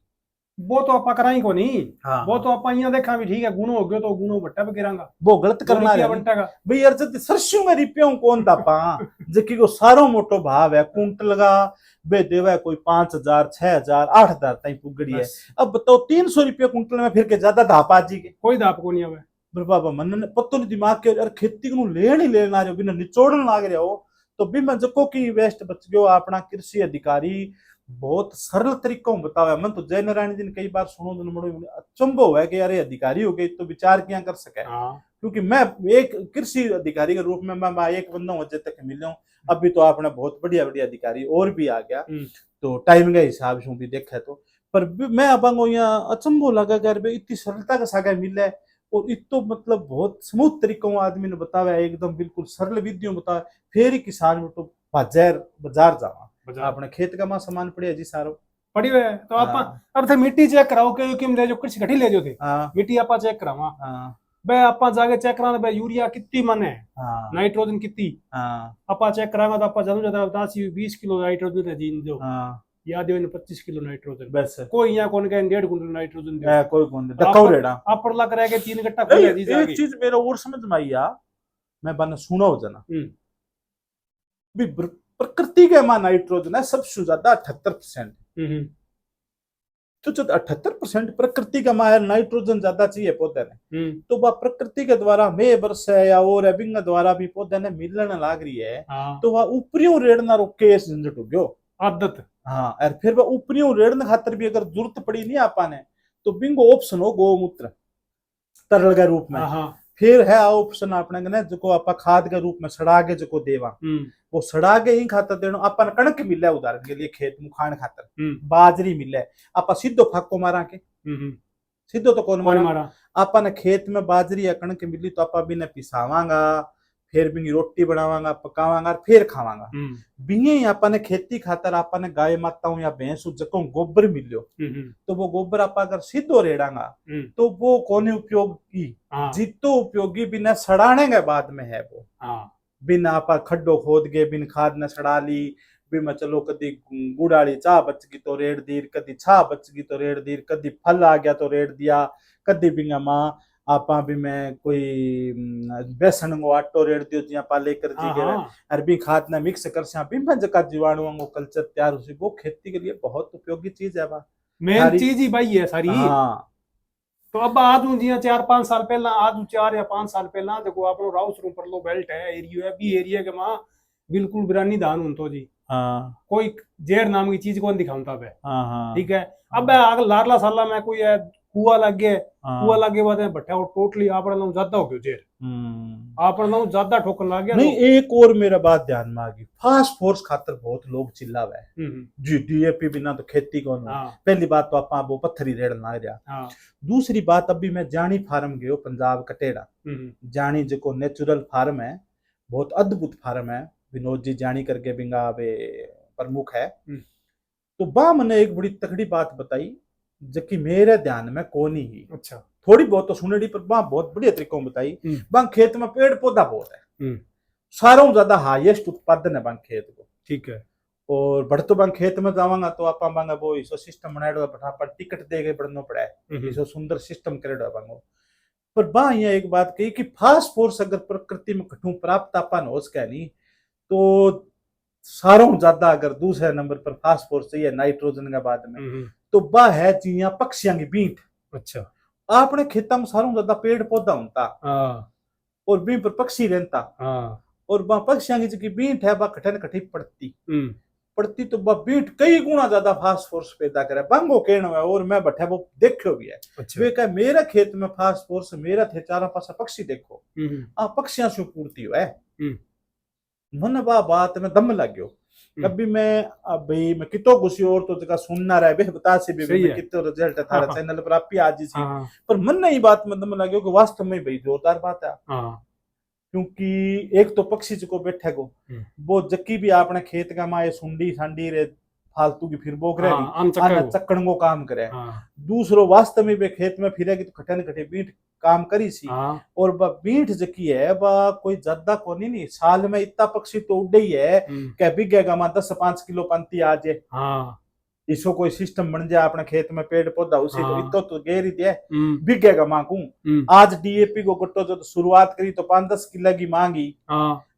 Speaker 2: वो तो आपा कराई को नहीं। हाँ। वो तो आपा यहाँ देखा भी ठीक है गुणो हो गयो तो गुणो बट्टा पे गिरांगा वो गलत करना है भाई यार जब सरसों में रिपियों कौन तापा जकी को सारो मोटो भाव है कुंटल का बे देवा कोई 5,000 6,000 8,000 तक पुगड़ी है। अब बताओ 300 रुपया कुंटल में फिर के ज्यादा धापा जी के कोई धाप को नहीं है बाबा मन पत्तो नहीं दिमाग के यार खेती को लेन ही लेना रहे बिना निचोड़न लाग रहे हो तो भी मैं जको की वेस्ट बच गयो अपना कृषि अधिकारी बहुत सरल तरीकों बतावे मन तो जय नारायण जी ने कई बार सुनो तो अचंभव है कि यार अधिकारी हो गए तो विचार क्या कर सके क्योंकि मैं एक कृषि अधिकारी के रूप में मैं एक बंदा हूँ तक मिले हूँ अभी तो आपने बहुत बढ़िया बढ़िया अधिकारी और भी आ गया तो टाइम के हिसाब से भी देखा तो पर मैं अब यहाँ अचंभव लगा यार इतनी सरलता का सागा मिला है और इतो मतलब बहुत स्मूथ तरीकों आदमी ने बताया एकदम बिल्कुल सरल विधियों बताया फिर ही किसान तो बाजार जावा अपने खेत का मां सामान पड़े जी सारो पड़ी हुए तो आप अब थे मिट्टी चेक कराओ क्योंकि ले जो कृषि घटी ले जो थे मिट्टी आपा चेक करावा बे आपा जाके चेक कराना बे यूरिया कितनी मन है नाइट्रोजन कितनी आपा चेक करावा तो आपा ज्यादा 10-20 किलो नाइट्रोजन है जीन जो या दे 25 किलो नाइट्रोजन बस कोई यहां कौन के 1.5 कुंटल नाइट्रोजन दे कोई कौन दे दकाव रेड़ा आप पर लग रहा है कि 3 गट्टा खोले जी जाके एक चीज मेरा और समझ में आई या मैं बन सुनो जना भी प्रकृति के मां नाइट्रोजन है सबसे ज्यादा 78%। तो जब 78% प्रकृति का मां नाइट्रोजन ज्यादा चाहिए पौधे ने तो वह प्रकृति के द्वारा मे वर्ष है या और बिंग द्वारा भी पौधे ने मिलने लाग रही है तो वह ऊपरियों रेड़ना रोके झंझट हो गयो आदत। हाँ और फिर वह ऊपरियों रेड़ने खातर भी अगर जरूरत पड़ी नहीं आपा ने तो बिंगो ऑप्शन हो गौमूत्र तरल के रूप में फिर है ऑप्शन अपने जो आप खाद के रूप में सड़ा के जो देवा वो सड़ा के ही खातर देनो अपन कणक मिले उदाहरण के लिए खेत में खान खातर बाजरी मिले आप सीधो फाको मारा के सीधो तो कौन मारा अपन खेत में बाजरी या कणक मिली तो आप भी ने पिसावांगा फिर भी रोटी बनावांगा पकावांगा फिर खावांगा बिंगे अपन खेती खातर अपन गाय माताओं या भैंस जको गोबर मिलो तो वो गोबर आप अगर सीधो रेड़ांगा तो वो कोने उपयोगी जितो उपयोगी बिना सड़ाने के बाद में है वो बिन आप खड्डो खोद के बिन खाद न सड़ा ली बिन चलो कदी गुड़ाली चाह बच गई तो रेड़ दी कदी छा बच गई तो रेड़ दी कदी फल आ गया तो रेड़ दिया कदी बिंगा माँ आपा भी मैं कोई बेसन को आटो रेड़ दियो जिया पा लेकर जी के अरबी खाद ना मिक्स कर से भी मैं जका जीवाणुओं को कल्चर तैयार हो वो खेती के लिए बहुत उपयोगी चीज है बा मेन चीज ही भाई है सारी। तो अब आज जिया 4-5 साल पहला आज 4 या 5 साल पहला देखो आपनो राउस रूम पर लो बेल्ट है एरिया है भी एरिया के मां बिल्कुल बिरानी दान हुन तो जी कोई जेर नाम की चीज कौन दिखाऊं तब है ठीक है। अब आग लारला साला में कोई है कुआ लग गया, कुआ लग गया बाद भट्टा वो टोटली आपड़ा नाम ज्यादा हो गयो जेर, आपड़ा नाम ज्यादा ठोकन लग गया।
Speaker 1: नहीं एक और मेरा बात ध्यान में आ गई, फास्फोरस खातर बहुत लोग चिल्लावे जी, डीएपी बिना तो खेती को पहली बात तो आप वो पत्थरी रेड़ ना रहा। दूसरी बात, अभी मैं जानी फार्म गयो पंजाब कटेड़ा, जानी जो नेचुरल फार्म है, बहुत अद्भुत फार्म है, विनोद जी जानी करके बिंगा वे प्रमुख है। तो बा मैंने एक बड़ी तगड़ी बात बताई जबकि मेरे ध्यान में कौन ही।
Speaker 2: अच्छा,
Speaker 1: थोड़ी बहुत तो सुनेड़ी पर बा बहुत बढ़िया तरीकों में बताई। बा खेत में पेड़ पौधा बहुत है, सारों ज्यादा हाईएस्ट उत्पादन है बा खेत को।
Speaker 2: ठीक है।
Speaker 1: और बढ़ तो बा खेत में जावांगा तो आप बांगा वो इसो सिस्टम बनाएड़ो फटाफट टिकट दे के बढ़नो पड़ा है, इसो सुंदर सिस्टम करेड़ो बांगो। पर बा यहाँ एक बात कही कि फास्फोरस अगर प्रकृति में कठू प्राप्त आपन हो सके नहीं तो सारों ज्यादा अगर दूसरे नंबर पर फास्फोरस चाहिए नाइट्रोजन के बाद में तो बा है चिड़िया पक्षियों की बीट।
Speaker 2: अच्छा,
Speaker 1: आपने खेतों में सारों ज्यादा पेड़ पौधा होता और बी पर पक्षी रहता, और बा पक्षियों की बीट है बा कठन कठी पड़ती तो बा बीट कई गुना ज्यादा फास्फोरस पैदा करे बांगो कहना है। और मैं बैठा वो देखो भी है। अच्छा। वे कहे मेरा खेत में फास्फोरस मेरा थे चारों पासा पक्षी देखो आ पक्षियों से पूर्ति है। मन बा बात में दम लग गयो। अभी मैं कितो घुसी और तो जगह सुनना रहे बे बता से भी मैं कितो रिजल्ट है थारा चैनल पर आप ही आज ही पर मन नहीं बात में दम लग गयो कि वास्तव में भाई जोरदार बात है। क्योंकि एक तो पक्षी जो बैठे को वो जक्की भी आपने खेत का माए सुंडी सांडी रे फालतू की फिर बोक रहे चक्कण को काम करे। दूसरो वास्तव में वे खेत में फिरेगी तो खटन खटे बीट काम करी सी। और बीट जकी है वह कोई ज्यादा को नहीं साल में इतना पक्षी तो उड़े ही है क्या बिगेगा मा 10-5 किलो पंती आ जाए। इसको कोई सिस्टम बन जाए अपने खेत में पेड़ पौधा उसी तो इतो तो गेरी दे बिगेगा मांगू। आज डीएपी को गट्टो जो शुरुआत करी तो 5-10 किला की मांगी।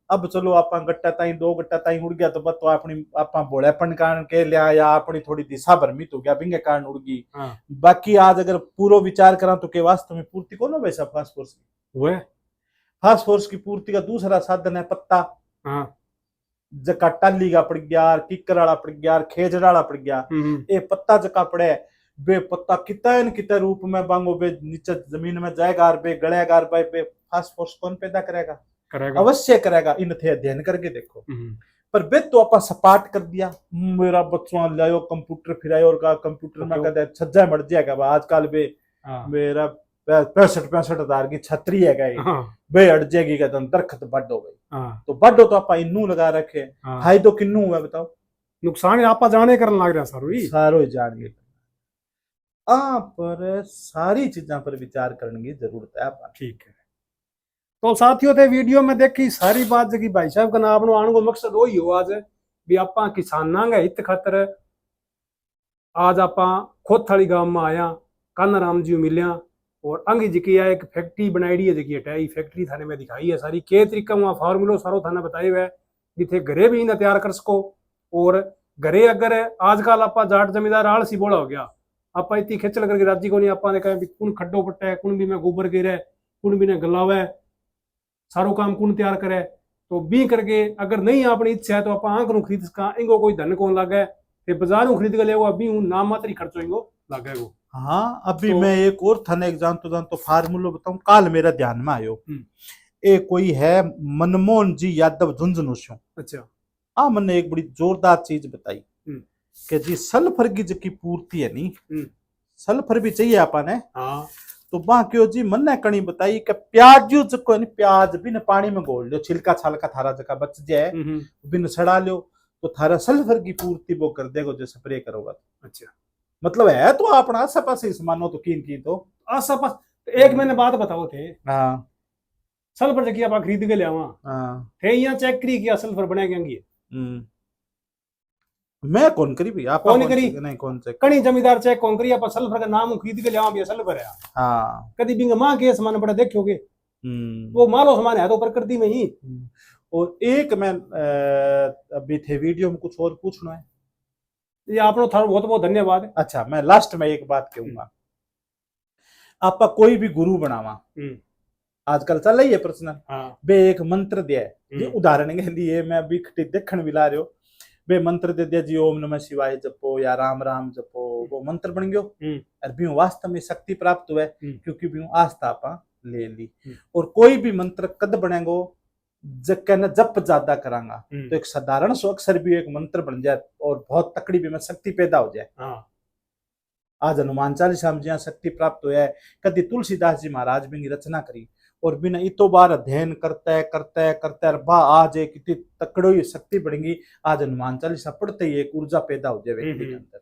Speaker 1: अब चलो आपा गट्टा ताई 2 गट्टा ताई उड़ गया तो बस तो अपनी आपा भोलेपन कारण के लिया या अपनी थोड़ी दिशा भ्रमित हो गया बिंगे कारण उड़ गई। बाकी आज अगर पूरा विचार करा तो के वास्तव में पूर्ति को ना वैसा फास्फोरस की फास्फोरस की पूर्ति का दूसरा साधन है पत्ता। जका टाली का पड़ गया किकर वाला पड़ गया खेजड़ा वाला पड़ गया ये पत्ता जका पड़े बे पत्ता कितना रूप में बांगो बे नीचे जमीन में जाएगा और बे गलेगा और बे फास्फोरस कौन पैदा करेगा अवश्य करेगा। इन थे अध्ययन करके देखो। पर बे तो आपा सपाट कर दिया मेरा बच्चों लायो कंप्यूटर फिरायो और का कंप्यूटर में कहते छज्जा मर जाएगा आजकल बे मेरा 65 हजार की छतरी है गई बे अड़ जाएगी कहते दरखत बड हो गई तो बड हो तो आपा इन्नू लगा रखे फायदो किन्नू हुआ बताओ
Speaker 2: नुकसान आपा जाने करने लग रहा
Speaker 1: सारो ही जान गए। पर सारी चीजा पर विचार करने की जरूरत है आपा। ठीक है
Speaker 2: तो साथियों थे वीडियो में देखी सारी बात जगी भाई साहब का नाम आने को मकसद वही हो आज भी आपा किसाना का हित खातर आज आपा खोथाली गांव में आया कानाराम जी मिलिया और अंगी जी की एक फैक्ट्री बनाई है जगी हटाई फैक्ट्री थाने में दिखाई है सारी के तरीका वहां फार्मूलो सारो थाने बताए हुए भी थे घरे भी इन्हें तैयार कर सको। और घरे अगर आजकल आपा जाट जमींदार आलसी बोला हो गया आपा इतनी खेचल करके राजी को नहीं आपा ने कहा कुण खड्डो पट्टा है कुण भी में गोबर गिरे कुण भी ने गलावे सारो काम कुण तैयार करे तो भी करके अगर नहीं अपनी इच्छा है तो आप आंख खरीद सका इनको कोई धन कौन लगे बाजार खरीद के ले अभी नाम मात्र ही खर्चो इनको लगे वो।
Speaker 1: हाँ अभी तो, मैं एक और थाने जानतो फार्मूलो बताऊं काल मेरा ध्यान में आयो। एक कोई है मनमोहन जी यादव झुंझुनू। अच्छा मैंने एक बड़ी जोरदार चीज बताई कि जी सल्फर की जो पूर्ति है नी सल्फर भी चाहिए आपने। तो बाकी जी मन कणी बताई कि प्याज जो प्याज बिन पानी में घोल लो छिलका छालका थारा जगह बच जाए बिन सड़ा लो तो थारा सल्फर की पूर्ति वो कर देगा जो स्प्रे करोगा। अच्छा मतलब है तो अपना आस पास ही मानो तो की तो
Speaker 2: आस पास एक मैंने बात बताओ थे। हाँ सल्फर जगह आप खरीद के लिया थे यहाँ चेक करी किया सल्फर बने गएंगी
Speaker 1: मैं कौन करी भी आप
Speaker 2: कौन करी
Speaker 1: नहीं कौन से
Speaker 2: कणी जमींदार चेक कौन करी आप सल्फर का नाम खरीद के लिया भी सल्फर है। हाँ कभी बिंग मां के समान बड़ा देखोगे वो मालो समान है तो प्रकृति में ही।
Speaker 1: और एक मैं अभी थे वीडियो में कुछ और पूछना है
Speaker 2: ये आपने थारा बहुत बहुत धन्यवाद।
Speaker 1: अच्छा मैं लास्ट में एक बात कहूंगा आपा कोई भी गुरु बनावा आजकल चल रही है प्रश्न बे एक मंत्र दिया उदाहरण के लिए मैं अभी देखने भी ला रहे हो बे मंत्र दे दिया जी ओम नमः शिवाय जपो या राम राम जपो वो मंत्र बन गयो और भी वास्तव में शक्ति प्राप्त हुआ क्योंकि भी आस्था आपा ले ली। और कोई भी मंत्र कद बनेगो कहना जप ज्यादा करांगा तो एक साधारण सो अक्षर भी एक मंत्र बन जाए और बहुत तकड़ी भी में शक्ति पैदा हो जाए। आज हनुमान चालीसा में जहाँ शक्ति प्राप्त हुआ है, कदी तुलसीदास जी महाराज भी रचना करी और बिना इतो बार अध्ययन करता है बा आज एक इतनी तकड़ो शक्ति बढ़ेगी। आज हनुमान चालीसा पढ़ते ही एक ऊर्जा पैदा हो जाए व्यक्ति के अंदर।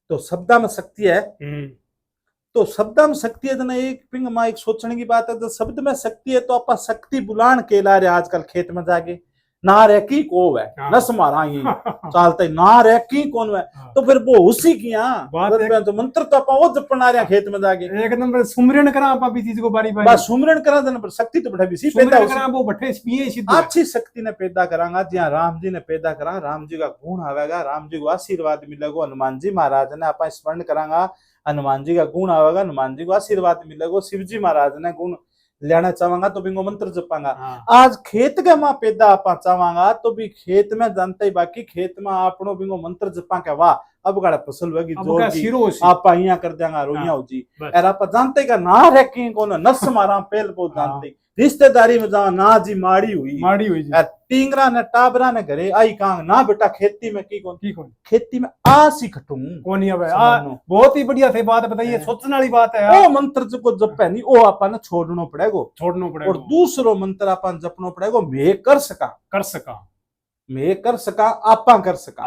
Speaker 1: तो शब्दा में शक्ति है, तो शब्दा में शक्ति है तो ना एक पिंग मां एक सोचने की बात है। तो शब्द में शक्ति है तो आप शक्ति बुलान के ला रहे आजकल खेत में जाके ना रह की को है नस मारा ही चालते ना रह की कौन है तो फिर वो उसी की तो मंत्र तो आपा वो जपना रहे खेत में जाके
Speaker 2: एक नंबर सुमरन करा आपा भी चीज को बारी बारी
Speaker 1: बस सुमरन करा देना पर शक्ति तो बैठा भी सी पैदा
Speaker 2: करा वो बैठे पिए सिद्ध
Speaker 1: अच्छी शक्ति ने पैदा करांगा जहां राम जी ने पैदा करा राम जी का गुण आवेगा, राम जी को आशीर्वाद मिलेगा। हनुमान जी महाराज ने आपा स्मरण करांगा, हनुमान जी का गुण आवेगा, हनुमान जी को आशीर्वाद मिलेगा। शिव जी महाराज ने गुण लेना चाहूंगा तो बिंगो मंत्र जपांगा। आज खेत के मां पैदा आपा चाहूंगा तो भी खेत में जानते ही बाकी खेत में आपनो बिंगो मंत्र जपा के वाह अब गाड़ा फसल होगी जो आपा यहाँ कर देंगा रोइया हो जी। और आप जानते का ना रह की कौन नस मारा पहल को जानते रिश्तेदारी में जा ना जी माड़ी हुई टींगरा ने टाबरा ने घरे आई कांग ना बेटा खेती में की कौन खेती में आसी खटूं
Speaker 2: कौन बहुत ही बढ़िया थे बात बताइए सोचने वाली बात है।
Speaker 1: वो मंत्र जो को जपे नहीं वो आपा ने छोड़नो पड़ेगा और दूसरो मंत्र आपा जपनो पड़ेगा मैं कर सका मैं कर सका आपा कर सका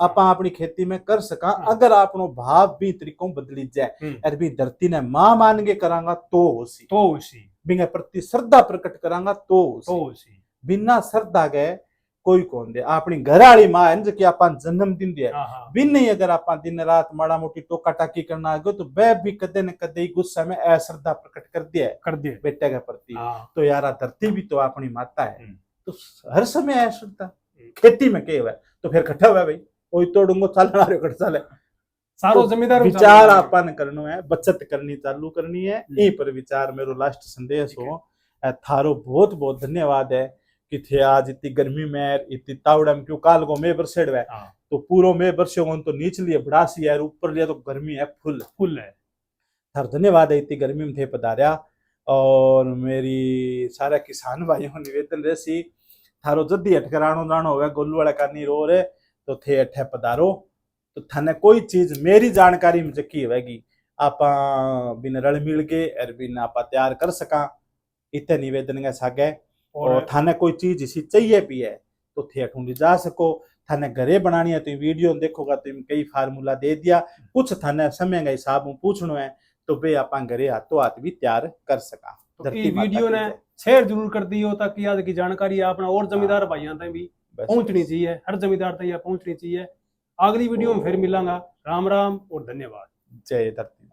Speaker 1: आपा अपनी खेती में कर सका। अगर आपनो भाव भी तरीकों बदली जाए और भी धरती ने मां मान के करांगा तो होसी बिना प्रति श्रद्धा प्रकट करांगा तो होसी बिना श्रद्धा गए कोई कौन दे अपनी घर वाली मां है जो कि आपा जन्मदिन दिया बिन नहीं अगर आपा दिन रात माड़ा मोटी टोका टाकी करना आ गयो तो वह भी कदे न कदे गुस्सा में अश्रद्धा प्रकट कर दिया बेटे के प्रति। तो यार धरती भी तो अपनी माता है तो हर समय अश्रद्धा खेती में के है तो फिर कट्ठा हुआ भाई कोई तोड़ूंगो चलना रे कट चले
Speaker 2: सारो जिम्मेदार
Speaker 1: विचार आपन करनो है, बचत करनी चालू करनी है। यही पर विचार मेरो लास्ट संदेश हो। थारो बहुत बहुत धन्यवाद है कि थे आज इतनी गर्मी में इतनी तावड़ा में क्यों काल को मैं बरसेड़ है तो पूरो में बरसे तो नीचली है बड़ासी है ऊपर लिया तो गर्मी है फुल है। थारो धन्यवाद है इतनी गर्मी में थे पधारिया। और मेरी सारे किसान भाइयों को निवेदन रहसी थारो जल्दी अटकराणो जानो होगा गोलू वाला करनी रो रे तो थे अठे पधारो तो थाने कोई चीज मेरी जानकारी में जकी होगी आपा बिन रल मिल के और बिन आपा तैयार कर सका इतने निवेदन के सागे। और थाने कोई चीज इसी चाहिए भी है तो थे ढूंढी जा सको। थाने घरे बनानी है तो वीडियो देखोगा तो कई फार्मूला दे दिया कुछ थाने समय का हिसाब में पूछना है तो वे आपा घरे हाथों हाथ भी तैयार कर सका।
Speaker 2: तो वीडियो ने शेयर जरूर कर दियो ताकि आज की जानकारी अपना और जमींदार भाइयों तक भी पहुंचनी चाहिए, हर जमींदार तक पहुंचनी चाहिए। अगली वीडियो में फिर मिलांगा। राम राम और धन्यवाद।
Speaker 1: जय धरती।